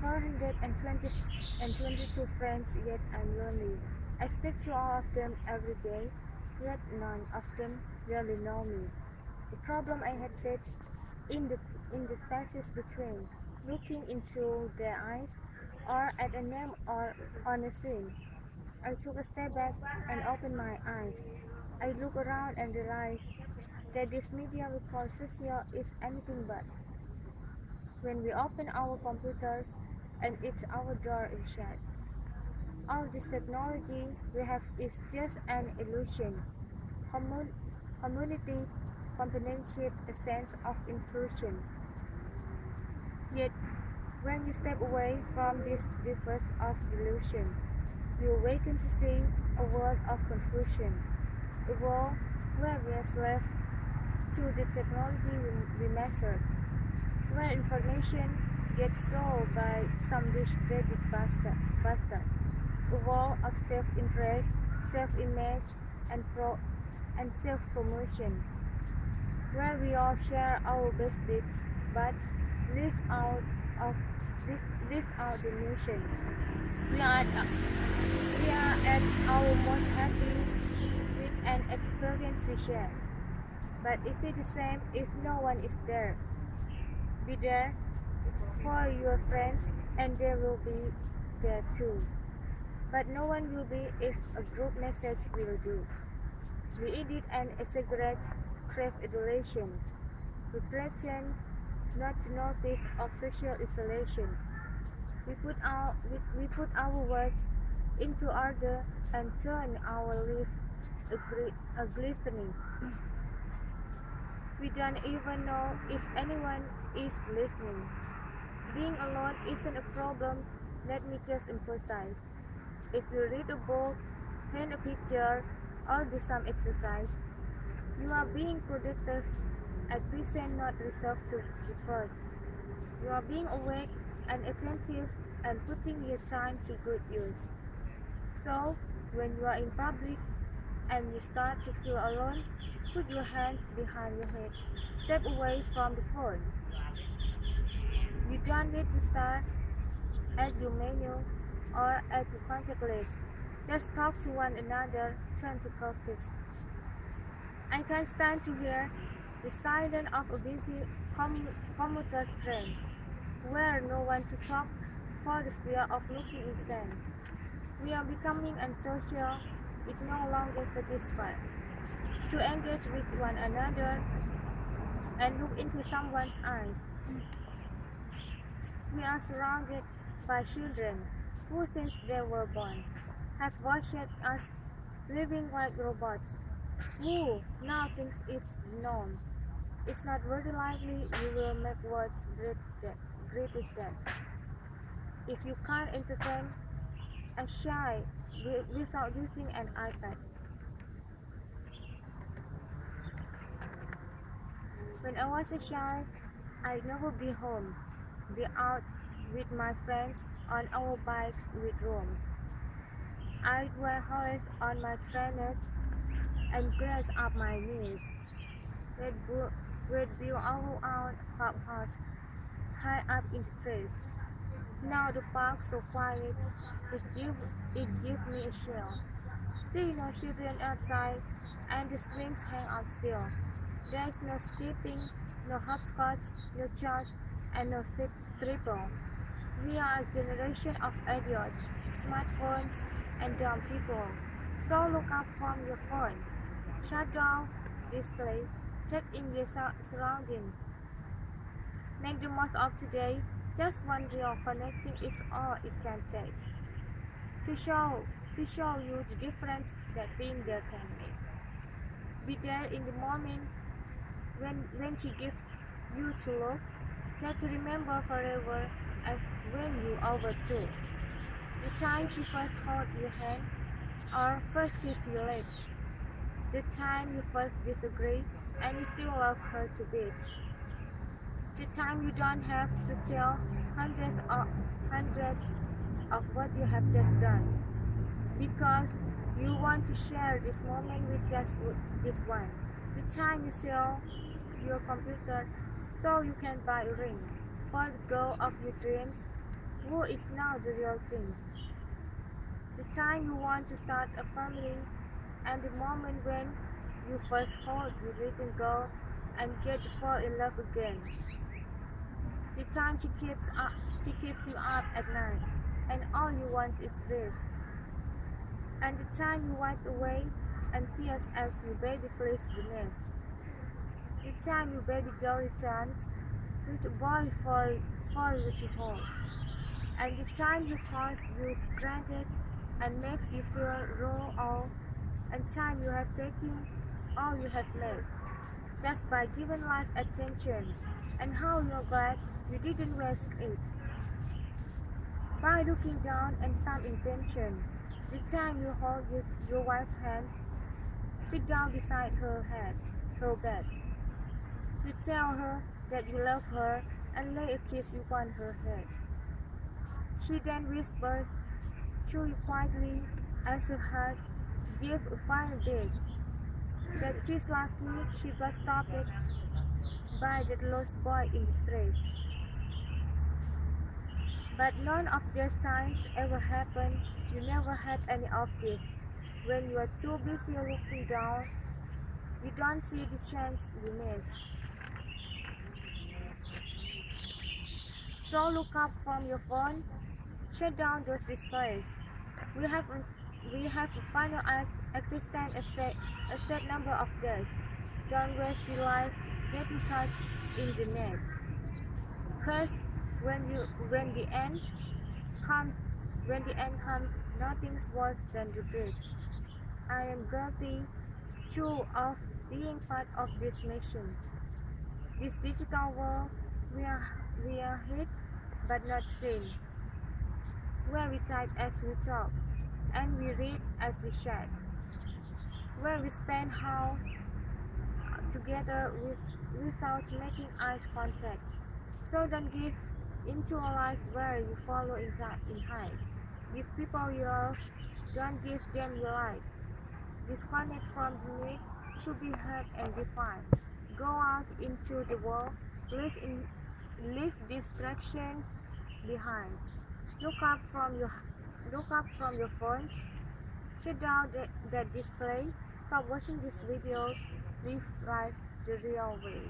422 friends, yet I'm lonely. I speak to all of them every day, yet none of them really know me. The problem I had sits in the spaces between, looking into their eyes, or at a name or on a scene. I took a step back and opened my eyes. I look around and realize that this media we call social is anything but. When we open our computers and it's our door is shut. All this technology we have is just an illusion. Commun- Community, companionship, a sense of inclusion. Yet, when you step away from this device of delusion, you awaken to see a world of confusion, a world where we are slaves to the technology we measure, where information gets sold by some rich bastard, a world of self-interest, self-image, and self-promotion, where we all share our best deeds, but live out of live out the mission. We are at, we are at our most happy with an experience we share. But is it the same if no one is there? Be there for your friends, and they will be there too. But no one will be if a group message will do. We edit and exaggerate, crave adulation, we pretend not to notice of social isolation. We put our words into order and turn our lives a glistening. We don't even know if anyone is listening. Being alone isn't a problem, let me just emphasize. If you read a book, paint a picture, or do some exercise, you are being productive at present, not reserved to the first. You are being awake and attentive and putting your time to good use. So, when you are in public and you start to feel alone, put your hands behind your head. Step away from the phone. You don't need to start at your menu or at your contact list. Just talk to one another, turn to focus. I can stand to hear the silence of a busy commuter train, where no one to talk for the fear of looking insane. We are becoming unsocial, it no longer satisfies. To engage with one another and look into someone's eyes. We are surrounded by children who, since they were born, have watched us living like robots, who now thinks it's the norm. It's not very likely you will make words greatest death. If you can't entertain a shy without using an iPad. When I was a child, I'd never be home, be out with my friends on our bikes with room. I'd wear horse on my trainers and graze up my knees. We'd build our own clubhouse high up in the trees. Now the park's so quiet, it gives me a chill. Still no children outside, and the swings hang out still. There's no skipping, no hopscotch, no charge, and no triple. We are a generation of idiots, smartphones, and dumb people. So look up from your phone. Shut down display. Check in your surrounding. Make the most of today. Just one real connecting is all it can take. To show you the difference that being there can make. Be there in the moment when she gives you to look. Get to remember forever as when you overtook. The time she first held your hand or first kissed your lips. The time you first disagree and you still love her to bits. The time you don't have to tell hundreds of what you have just done. Because you want to share this moment with just this one. The time you sell your computer so you can buy a ring for the goal of your dreams. Who is now the real thing? The time you want to start a family, and the moment when you first hold your little girl and get to fall in love again. The time she keeps you up at night, and all you want is this. And the time you wipe away and tears as your baby flees the nest. The time your baby girl returns with a boy for you to hold. And the time you pass you granted and makes you feel raw all, and time you have taken all you have left, just by giving life attention, and how you're glad you didn't waste it. By looking down and some invention, the time you hold your wife's hands, sit down beside her bed. You tell her that you love her and lay a kiss upon her head. She then whispers to you quietly as her heart gives a final beat, that she's lucky she got stopped by that lost boy in the street. But none of these times ever happened. You never had any of this. When you are too busy looking down, you don't see the chance you missed. So look up from your phone, shut down those displays. We have a final existence a set number of days. Don't waste your life getting caught in the net. Cause when the end comes nothing's worse than regrets. I am guilty too of being part of this mission. This digital world we are hit but not seen. Where we type as we talk, and we read as we chat. Where we spend hours together without making eye contact. So don't give into a life where you follow in hide. Give people yours, don't give them your life. Disconnect from the need to be heard and defined. Go out into the world, leave distractions behind. Look up from your phone, shut down that display, stop watching these videos, live life the real way.